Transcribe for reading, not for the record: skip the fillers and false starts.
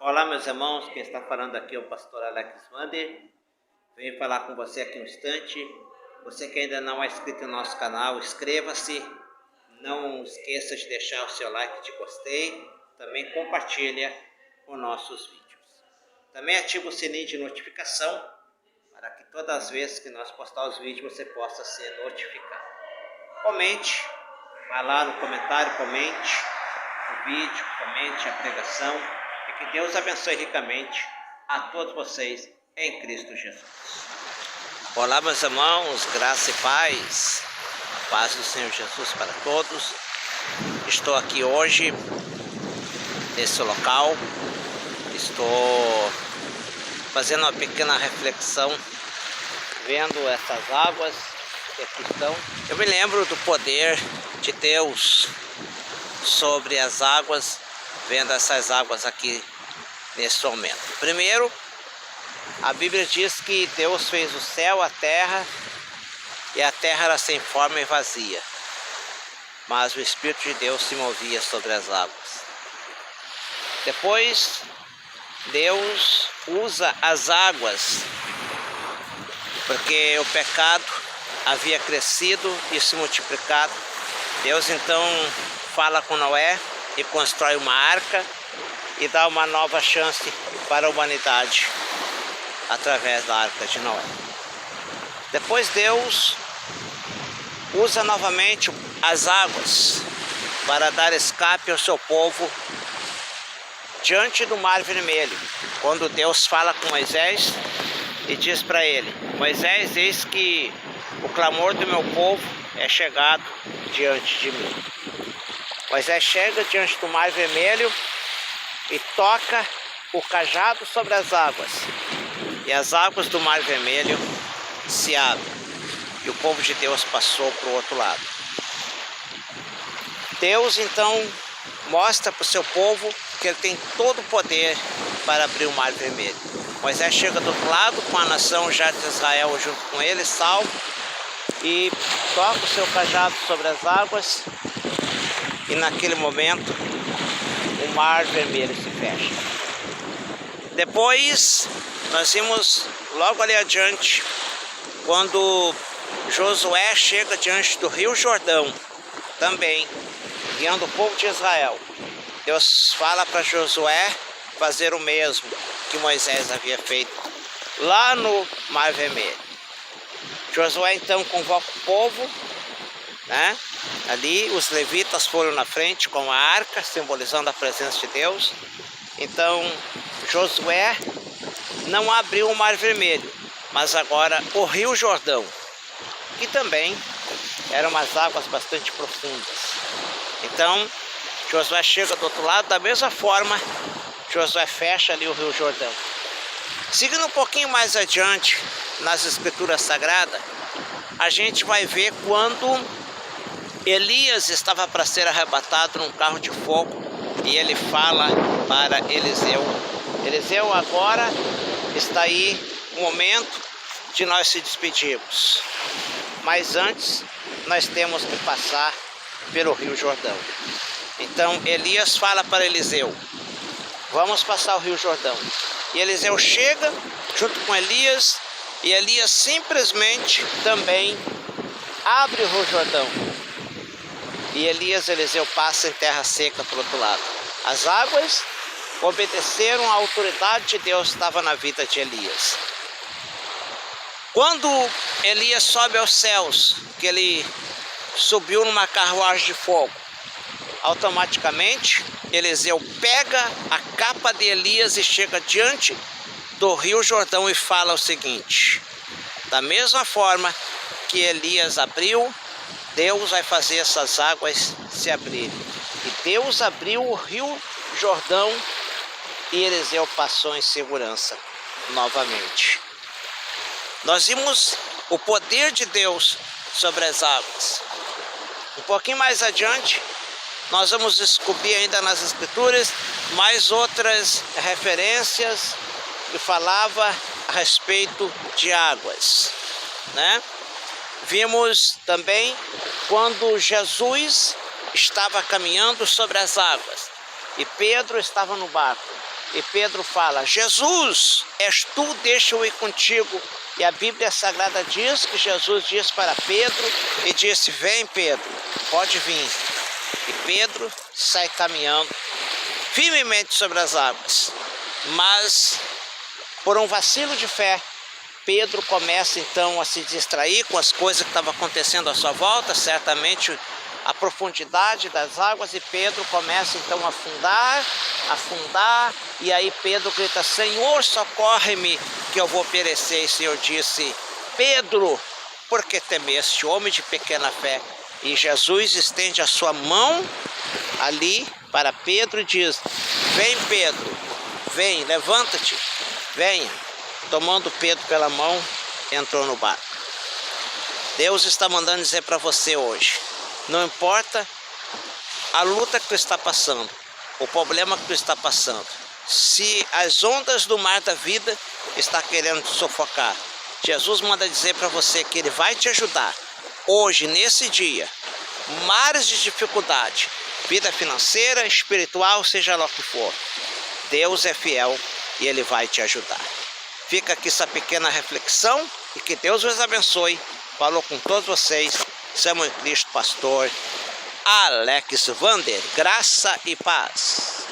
Olá, meus irmãos, quem está falando aqui é o pastor Alex Vander. Venho falar com você aqui um instante. Você que ainda não é inscrito no nosso canal, inscreva-se. Não esqueça de deixar o seu like de gostei. Também compartilha os nossos vídeos. Também ative o sininho de notificação para que todas as vezes que nós postar os vídeos você possa ser notificado. Comente, vá lá no comentário, comente o vídeo, comente a pregação. E que Deus abençoe ricamente a todos vocês em Cristo Jesus. Olá, meus irmãos, graça e paz. Paz do Senhor Jesus para todos. Estou aqui hoje nesse local. Estou fazendo uma pequena reflexão, vendo essas águas que aqui estão. Eu me lembro do poder de Deus sobre as águas, vendo essas águas aqui nesse momento. Primeiro, a Bíblia diz que Deus fez o céu, a terra, e a terra era sem forma e vazia, mas o Espírito de Deus se movia sobre as águas. Depois, Deus usa as águas, porque o pecado havia crescido e se multiplicado. Deus então fala com Noé e constrói uma arca e dá uma nova chance para a humanidade através da arca de Noé. Depois Deus usa novamente as águas para dar escape ao seu povo diante do Mar Vermelho, quando Deus fala com Moisés e diz para ele: Moisés, eis que o clamor do meu povo é chegado diante de mim. Moisés chega diante do Mar Vermelho e toca o cajado sobre as águas. E as águas do Mar Vermelho se abrem. E o povo de Deus passou para o outro lado. Deus então mostra para o seu povo que ele tem todo o poder para abrir o Mar Vermelho. Moisés chega do outro lado com a nação já de Israel junto com ele, salvo, e toca o seu cajado sobre as águas. E naquele momento o Mar Vermelho se fecha. Depois nós vimos logo ali adiante, quando Josué chega diante do Rio Jordão, também guiando o povo de Israel. Deus fala para Josué fazer o mesmo que Moisés havia feito lá no Mar Vermelho. Josué então convoca o povo, né? Ali os levitas foram na frente com a arca, simbolizando a presença de Deus. Então Josué não abriu o Mar Vermelho, mas agora o Rio Jordão, que também eram umas águas bastante profundas. Então Josué chega do outro lado, da mesma forma Josué fecha ali o Rio Jordão. Seguindo um pouquinho mais adiante nas Escrituras Sagradas, a gente vai ver quando Elias estava para ser arrebatado num carro de fogo e ele fala para Eliseu: Eliseu, agora está aí o momento de nós se despedirmos, mas antes nós temos que passar pelo Rio Jordão. Então Elias fala para Eliseu: vamos passar o Rio Jordão. E Eliseu chega junto com Elias e Elias simplesmente também abre o Rio Jordão. E Eliseu passa em terra seca para o outro lado. As águas obedeceram à autoridade de Deus que estava na vida de Elias. Quando Elias sobe aos céus, que ele subiu numa carruagem de fogo, automaticamente Eliseu pega a capa de Elias e chega diante do Rio Jordão e fala o seguinte: da mesma forma que Elias abriu, Deus vai fazer essas águas se abrirem. E Deus abriu o Rio Jordão e Eliseu passou em segurança novamente. Nós vimos o poder de Deus sobre as águas. Um pouquinho mais adiante, nós vamos descobrir ainda nas Escrituras mais outras referências que falava a respeito de águas, né? Vimos também quando Jesus estava caminhando sobre as águas e Pedro estava no barco. E Pedro fala, Jesus, és tu, deixa eu ir contigo. E a Bíblia Sagrada diz que Jesus disse para Pedro e disse, vem Pedro, pode vir. E Pedro sai caminhando firmemente sobre as águas. Mas, por um vacilo de fé, Pedro começa então a se distrair com as coisas que estavam acontecendo à sua volta, certamente a profundidade das águas, e Pedro começa então a afundar, e aí Pedro grita, Senhor, socorre-me, que eu vou perecer. E o Senhor disse, Pedro, por que temeste, homem de pequena fé? E Jesus estende a sua mão ali para Pedro e diz, vem Pedro, vem, levanta-te, venha. Tomando Pedro pela mão, entrou no barco. Deus está mandando dizer para você hoje, não importa a luta que tu está passando, o problema que tu está passando, se as ondas do mar da vida estão querendo te sufocar, Jesus manda dizer para você que Ele vai te ajudar. Hoje, nesse dia, mares de dificuldade, vida financeira, espiritual, seja lá o que for, Deus é fiel e Ele vai te ajudar. Fica aqui essa pequena reflexão e que Deus os abençoe. Falou com todos vocês, Samuel Cristo, pastor Alex Vander. Graça e paz.